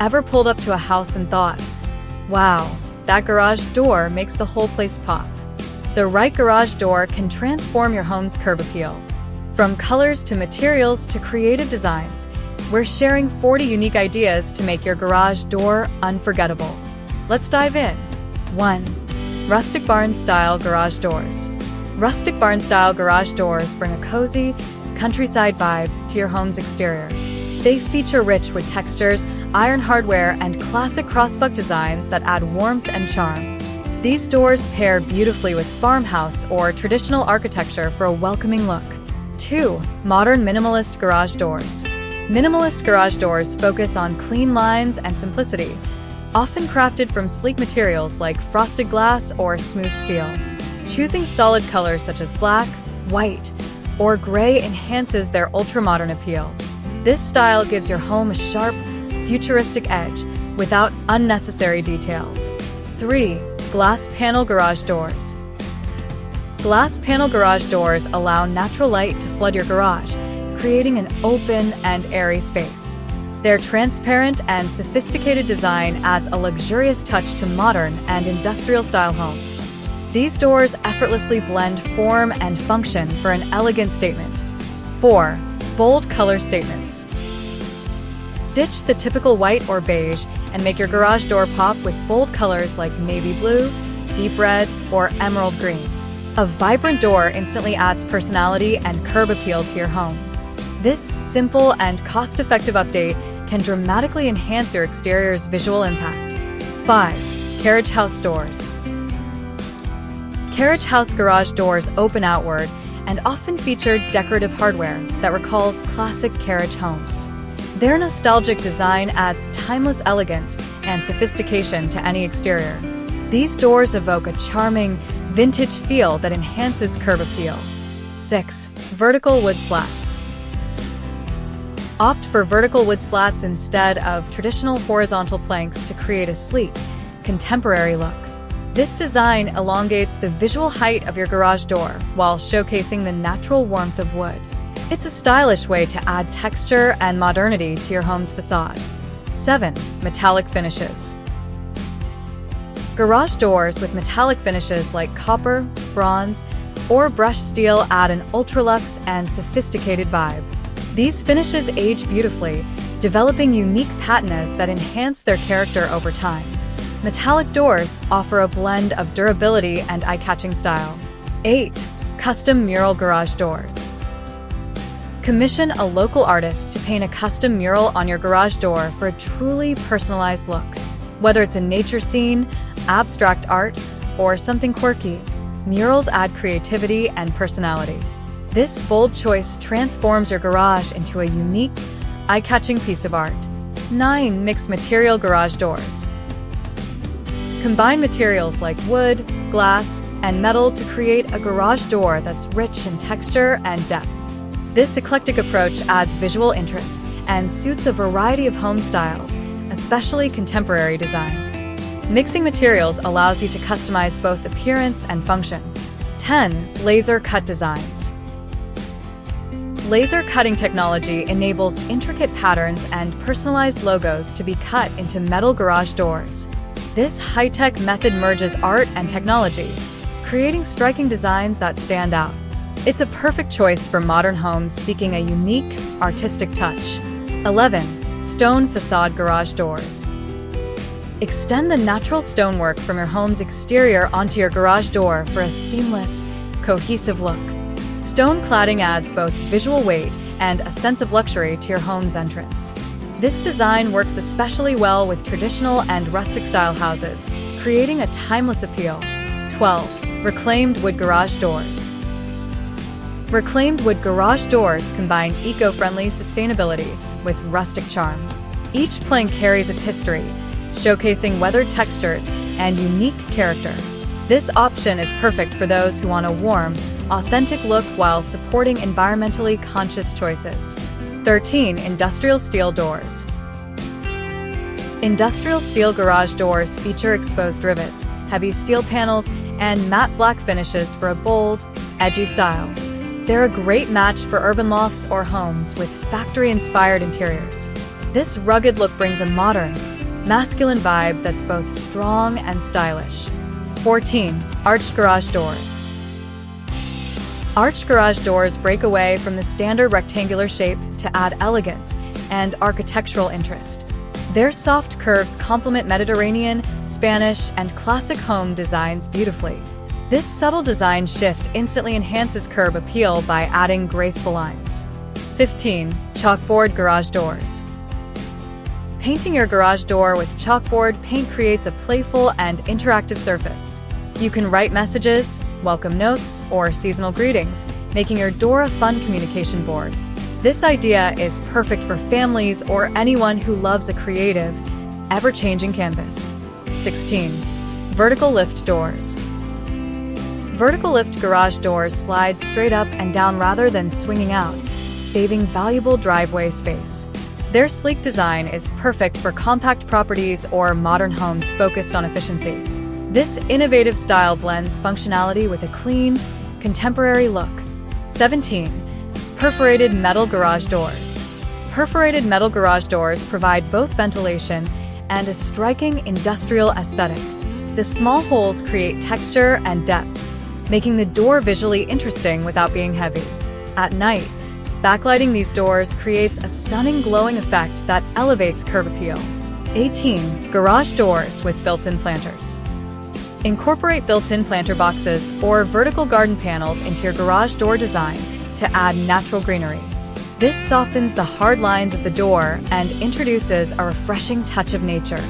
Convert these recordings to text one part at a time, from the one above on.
Ever pulled up to a house and thought, wow, that garage door makes the whole place pop? The right garage door can transform your home's curb appeal. From colors to materials to creative designs, we're sharing 40 unique ideas to make your garage door unforgettable. Let's dive in. 1. Rustic barn-style garage doors. Rustic barn-style garage doors bring a cozy, countryside vibe to your home's exterior. They feature rich wood textures, iron hardware, and classic crossbuck designs that add warmth and charm. These doors pair beautifully with farmhouse or traditional architecture for a welcoming look. 2. Modern minimalist garage doors. Minimalist garage doors focus on clean lines and simplicity, often crafted from sleek materials like frosted glass or smooth steel. Choosing solid colors such as black, white, or gray enhances their ultra-modern appeal. This style gives your home a sharp, futuristic edge without unnecessary details. 3. Glass panel garage doors. Glass panel garage doors allow natural light to flood your garage, creating an open and airy space. Their transparent and sophisticated design adds a luxurious touch to modern and industrial-style homes. These doors effortlessly blend form and function for an elegant statement. 4. Bold color statements. Ditch the typical white or beige and make your garage door pop with bold colors like navy blue, deep red, or emerald green. A vibrant door instantly adds personality and curb appeal to your home. This simple and cost-effective update can dramatically enhance your exterior's visual impact. 5. Carriage house doors. Carriage house garage doors open outward and often feature decorative hardware that recalls classic carriage homes. Their nostalgic design adds timeless elegance and sophistication to any exterior. These doors evoke a charming, vintage feel that enhances curb appeal. 6. Vertical wood slats. Opt for vertical wood slats instead of traditional horizontal planks to create a sleek, contemporary look. This design elongates the visual height of your garage door while showcasing the natural warmth of wood. It's a stylish way to add texture and modernity to your home's facade. 7. Metallic finishes. Garage doors with metallic finishes like copper, bronze, or brushed steel add an ultra-luxe and sophisticated vibe. These finishes age beautifully, developing unique patinas that enhance their character over time. Metallic doors offer a blend of durability and eye-catching style. 8. Custom mural garage doors. Commission a local artist to paint a custom mural on your garage door for a truly personalized look. Whether it's a nature scene, abstract art, or something quirky, murals add creativity and personality. This bold choice transforms your garage into a unique, eye-catching piece of art. 9. Mixed material garage doors. Combine materials like wood, glass, and metal to create a garage door that's rich in texture and depth. This eclectic approach adds visual interest and suits a variety of home styles, especially contemporary designs. Mixing materials allows you to customize both appearance and function. 10. Laser cut designs. Laser cutting technology enables intricate patterns and personalized logos to be cut into metal garage doors. This high-tech method merges art and technology, creating striking designs that stand out. It's a perfect choice for modern homes seeking a unique, artistic touch. 11. Stone facade garage doors. Extend the natural stonework from your home's exterior onto your garage door for a seamless, cohesive look. Stone cladding adds both visual weight and a sense of luxury to your home's entrance. This design works especially well with traditional and rustic-style houses, creating a timeless appeal. 12. Reclaimed wood garage doors. Reclaimed wood garage doors combine eco-friendly sustainability with rustic charm. Each plank carries its history, showcasing weathered textures and unique character. This option is perfect for those who want a warm, authentic look while supporting environmentally conscious choices. 13. Industrial steel doors. Industrial steel garage doors feature exposed rivets, heavy steel panels, and matte black finishes for a bold, edgy style. They're a great match for urban lofts or homes with factory-inspired interiors. This rugged look brings a modern, masculine vibe that's both strong and stylish. 14. Arched garage doors. Arched garage doors break away from the standard rectangular shape to add elegance and architectural interest. Their soft curves complement Mediterranean, Spanish, and classic home designs beautifully. This subtle design shift instantly enhances curb appeal by adding graceful lines. 15. Chalkboard garage doors. Painting your garage door with chalkboard paint creates a playful and interactive surface. You can write messages, welcome notes, or seasonal greetings, making your door a fun communication board. This idea is perfect for families or anyone who loves a creative, ever-changing canvas. 16. Vertical lift doors. Vertical lift garage doors slide straight up and down rather than swinging out, saving valuable driveway space. Their sleek design is perfect for compact properties or modern homes focused on efficiency. This innovative style blends functionality with a clean, contemporary look. 17. Perforated metal garage doors. Perforated metal garage doors provide both ventilation and a striking industrial aesthetic. The small holes create texture and depth, making the door visually interesting without being heavy. At night, backlighting these doors creates a stunning glowing effect that elevates curb appeal. 18. Garage doors with built-in planters. Incorporate built-in planter boxes or vertical garden panels into your garage door design to add natural greenery. This softens the hard lines of the door and introduces a refreshing touch of nature.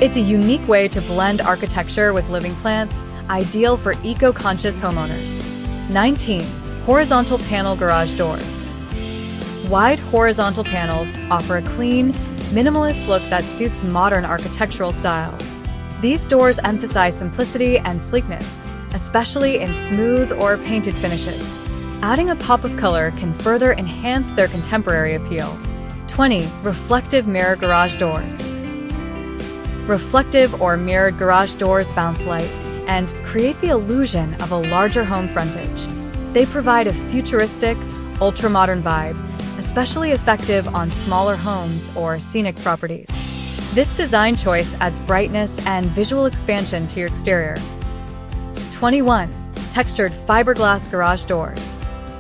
It's a unique way to blend architecture with living plants, ideal for eco-conscious homeowners. 19. Horizontal panel garage doors. Wide horizontal panels offer a clean, minimalist look that suits modern architectural styles. These doors emphasize simplicity and sleekness, especially in smooth or painted finishes. Adding a pop of color can further enhance their contemporary appeal. 20. Reflective mirror garage doors. Reflective or mirrored garage doors bounce light and create the illusion of a larger home frontage. They provide a futuristic, ultra-modern vibe, especially effective on smaller homes or scenic properties. This design choice adds brightness and visual expansion to your exterior. 21. Textured fiberglass garage doors.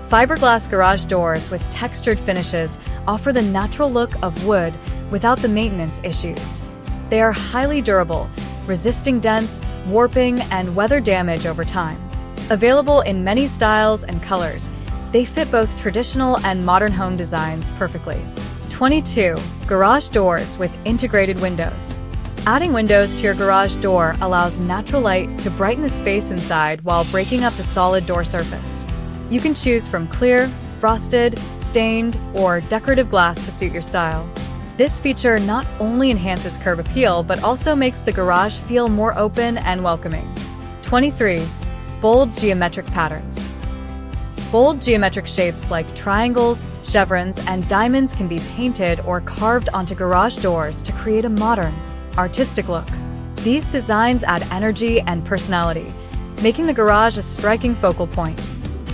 Fiberglass garage doors with textured finishes offer the natural look of wood without the maintenance issues. They are highly durable, resisting dents, warping, and weather damage over time. Available in many styles and colors, they fit both traditional and modern home designs perfectly. 22. Garage doors with integrated windows. Adding windows to your garage door allows natural light to brighten the space inside while breaking up the solid door surface. You can choose from clear, frosted, stained, or decorative glass to suit your style. This feature not only enhances curb appeal, but also makes the garage feel more open and welcoming. 23. Bold geometric patterns. Bold geometric shapes like triangles, chevrons, and diamonds can be painted or carved onto garage doors to create a modern, artistic look. These designs add energy and personality, making the garage a striking focal point.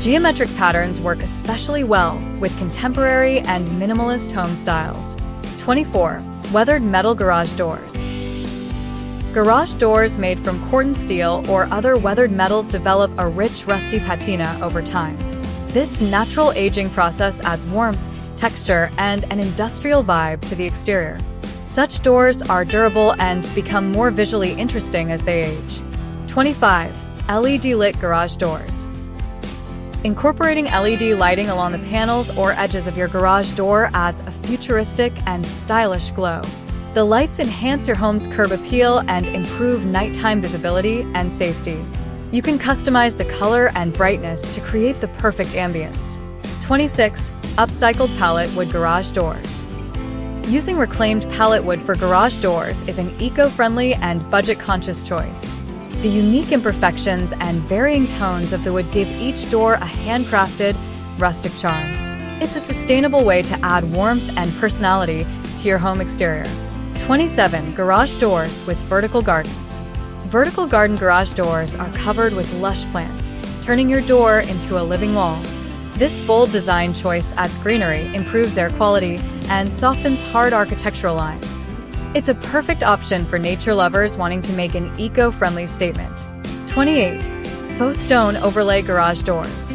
Geometric patterns work especially well with contemporary and minimalist home styles. 24. Weathered metal garage doors. Garage doors made from corten steel or other weathered metals develop a rich rusty patina over time. This natural aging process adds warmth, texture, and an industrial vibe to the exterior. Such doors are durable and become more visually interesting as they age. 25. LED-lit garage doors. Incorporating LED lighting along the panels or edges of your garage door adds a futuristic and stylish glow. The lights enhance your home's curb appeal and improve nighttime visibility and safety. You can customize the color and brightness to create the perfect ambience. 26. Upcycled pallet wood garage doors. Using reclaimed pallet wood for garage doors is an eco-friendly and budget-conscious choice. The unique imperfections and varying tones of the wood give each door a handcrafted, rustic charm. It's a sustainable way to add warmth and personality to your home exterior. 27. Garage doors with vertical gardens. Vertical garden garage doors are covered with lush plants, turning your door into a living wall. This bold design choice adds greenery, improves air quality, and softens hard architectural lines. It's a perfect option for nature lovers wanting to make an eco-friendly statement. 28. Faux stone overlay garage doors.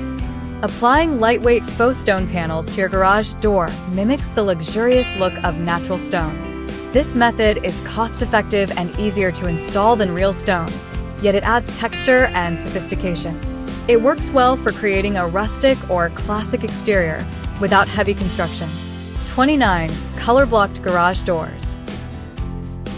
Applying lightweight faux stone panels to your garage door mimics the luxurious look of natural stone. This method is cost-effective and easier to install than real stone, yet it adds texture and sophistication. It works well for creating a rustic or classic exterior without heavy construction. 29. Color-blocked garage doors.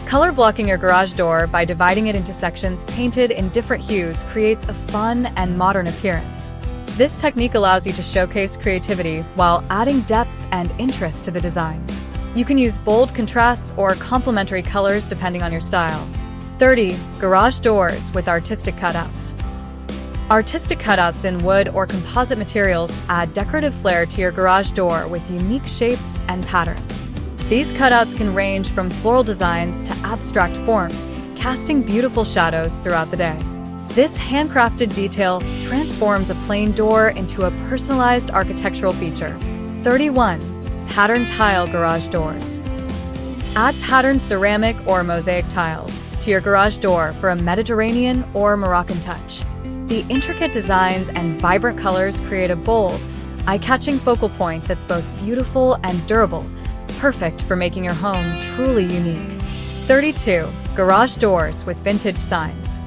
Color blocking your garage door by dividing it into sections painted in different hues creates a fun and modern appearance. This technique allows you to showcase creativity while adding depth and interest to the design. You can use bold contrasts or complementary colors depending on your style. 30. Garage doors with artistic cutouts. Artistic cutouts in wood or composite materials add decorative flair to your garage door with unique shapes and patterns. These cutouts can range from floral designs to abstract forms, casting beautiful shadows throughout the day. This handcrafted detail transforms a plain door into a personalized architectural feature. 31. Pattern tile garage doors. Add patterned ceramic or mosaic tiles to your garage door for a Mediterranean or Moroccan touch. The intricate designs and vibrant colors create a bold, eye-catching focal point that's both beautiful and durable, perfect for making your home truly unique. 32. Garage doors with vintage signs.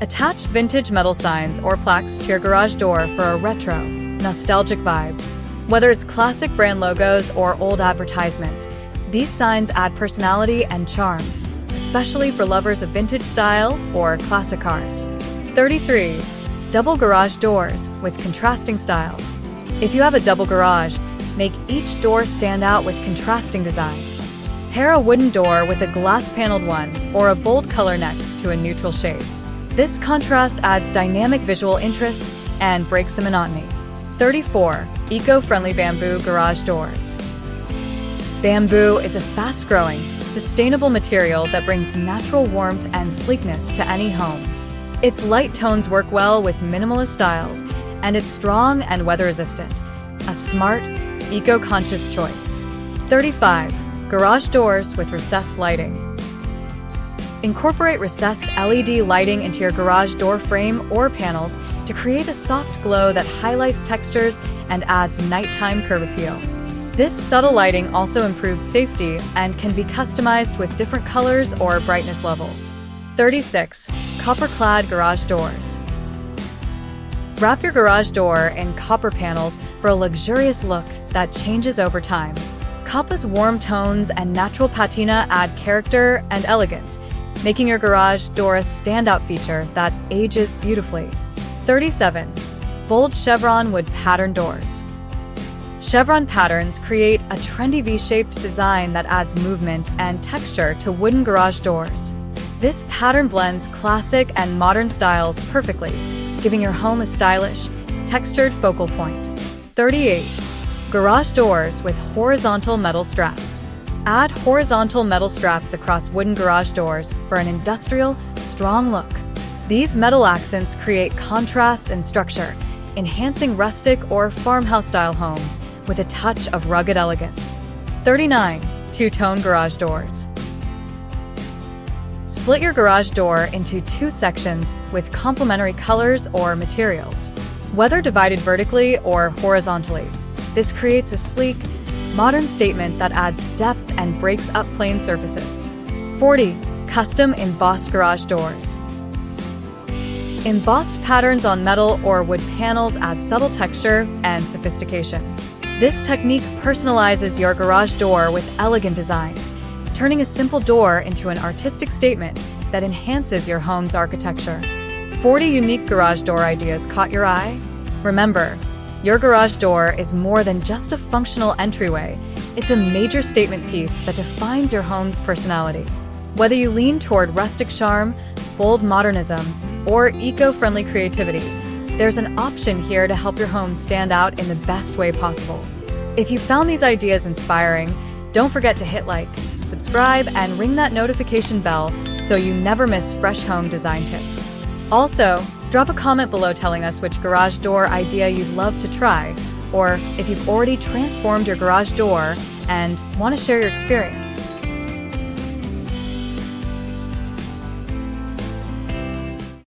Attach vintage metal signs or plaques to your garage door for a retro, nostalgic vibe. Whether it's classic brand logos or old advertisements, these signs add personality and charm, especially for lovers of vintage style or classic cars. 33. Double garage doors with contrasting styles. If you have a double garage, make each door stand out with contrasting designs. Pair a wooden door with a glass-paneled one or a bold color next to a neutral shade. This contrast adds dynamic visual interest and breaks the monotony. 34. Eco-friendly bamboo garage doors. Bamboo is a fast-growing, sustainable material that brings natural warmth and sleekness to any home. Its light tones work well with minimalist styles, and it's strong and weather-resistant. A smart, eco-conscious choice. 35. Garage doors with recessed lighting. Incorporate recessed LED lighting into your garage door frame or panels to create a soft glow that highlights textures and adds nighttime curb appeal. This subtle lighting also improves safety and can be customized with different colors or brightness levels. 36. Copper-clad garage doors. Wrap your garage door in copper panels for a luxurious look that changes over time. Coppa's warm tones and natural patina add character and elegance, making your garage door a standout feature that ages beautifully. 37. Bold chevron wood pattern doors. Chevron patterns create a trendy V-shaped design that adds movement and texture to wooden garage doors. This pattern blends classic and modern styles perfectly, giving your home a stylish, textured focal point. 38. Garage doors with horizontal metal straps. Add horizontal metal straps across wooden garage doors for an industrial, strong look. These metal accents create contrast and structure, enhancing rustic or farmhouse-style homes with a touch of rugged elegance. 39. Two-tone garage doors. Split your garage door into two sections with complementary colors or materials, whether divided vertically or horizontally. This creates a sleek, modern statement that adds depth and breaks up plain surfaces. 40. Custom embossed garage doors. Embossed patterns on metal or wood panels add subtle texture and sophistication. This technique personalizes your garage door with elegant designs, turning a simple door into an artistic statement that enhances your home's architecture. 40 unique garage door ideas caught your eye? Remember, your garage door is more than just a functional entryway. It's a major statement piece that defines your home's personality. Whether you lean toward rustic charm, bold modernism, or eco-friendly creativity, there's an option here to help your home stand out in the best way possible. If you found these ideas inspiring, don't forget to hit like, subscribe, and ring that notification bell so you never miss fresh home design tips. Also, drop a comment below telling us which garage door idea you'd love to try, or if you've already transformed your garage door and want to share your experience.